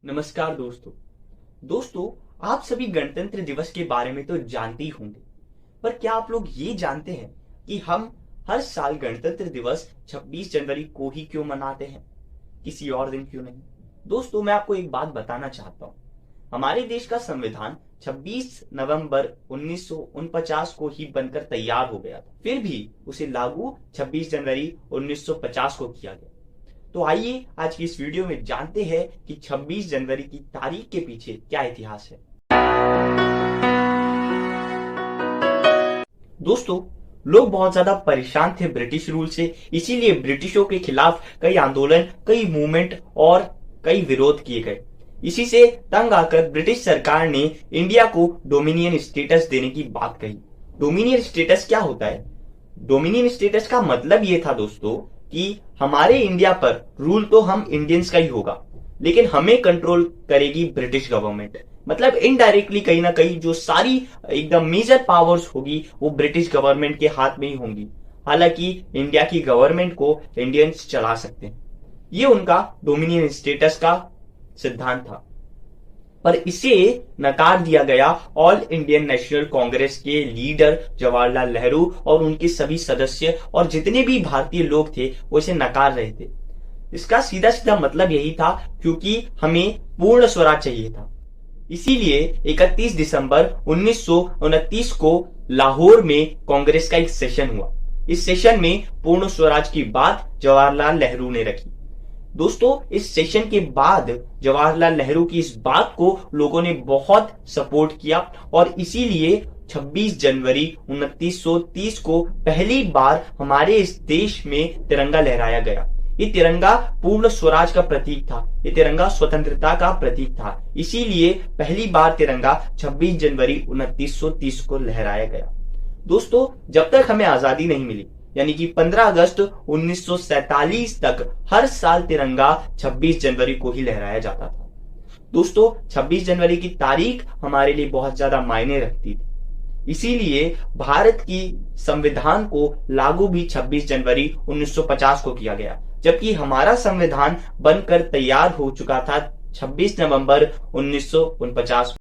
नमस्कार दोस्तों आप सभी गणतंत्र दिवस के बारे में तो जानते ही होंगे, पर क्या आप लोग ये जानते हैं कि हम हर साल गणतंत्र दिवस 26 जनवरी को ही क्यों मनाते हैं, किसी और दिन क्यों नहीं। दोस्तों, मैं आपको एक बात बताना चाहता हूँ। हमारे देश का संविधान 26 नवंबर 1949 को ही बनकर तैयार हो गया था, फिर भी उसे लागू 26 जनवरी 1950 को किया गया। तो आइए आज की इस वीडियो में जानते हैं कि 26 जनवरी की तारीख के पीछे क्या इतिहास है। दोस्तों, लोग बहुत ज्यादा परेशान थे ब्रिटिश रूल से, इसीलिए ब्रिटिशों के खिलाफ कई आंदोलन, कई मूवमेंट और कई विरोध किए गए। इसी से तंग आकर ब्रिटिश सरकार ने इंडिया को डोमिनियन स्टेटस देने की बात कही। डोमिनियन स्टेटस क्या होता है? डोमिनियन स्टेटस का मतलब ये था दोस्तों कि हमारे इंडिया पर रूल तो हम इंडियंस का ही होगा, लेकिन हमें कंट्रोल करेगी ब्रिटिश गवर्नमेंट। मतलब इनडायरेक्टली कहीं ना कहीं जो सारी एकदम मेजर पावर्स होगी वो ब्रिटिश गवर्नमेंट के हाथ में ही होंगी। हालांकि इंडिया की गवर्नमेंट को इंडियंस चला सकते हैं। ये उनका डोमिनियन स्टेटस का सिद्धांत था, पर इसे नकार दिया गया ऑल इंडियन नेशनल कांग्रेस के लीडर जवाहरलाल नेहरू और उनके सभी सदस्य और जितने भी भारतीय लोग थे वो इसे नकार रहे थे। इसका सीधा सीधा मतलब यही था क्योंकि हमें पूर्ण स्वराज चाहिए था। इसीलिए 31 दिसंबर 1929 को लाहौर में कांग्रेस का एक सेशन हुआ। इस सेशन में पूर्ण स्वराज की बात जवाहरलाल नेहरू ने रखी। दोस्तों, इस सेशन के बाद जवाहरलाल नेहरू की इस बात को लोगों ने बहुत सपोर्ट किया और इसीलिए 26 जनवरी 2930 को पहली बार हमारे इस देश में तिरंगा लहराया गया। ये तिरंगा पूर्ण स्वराज का प्रतीक था, ये तिरंगा स्वतंत्रता का प्रतीक था। इसीलिए पहली बार तिरंगा 26 जनवरी 2930 को लहराया गया। दोस्तों, जब तक हमें आजादी नहीं मिली, यानी कि 15 अगस्त 1947 तक हर साल तिरंगा 26 जनवरी को ही लहराया जाता था। दोस्तों, 26 जनवरी की तारीख हमारे लिए बहुत ज्यादा मायने रखती थी। इसीलिए भारत की संविधान को लागू भी 26 जनवरी 1950 को किया गया, जबकि हमारा संविधान बनकर तैयार हो चुका था 26 नवंबर 1949।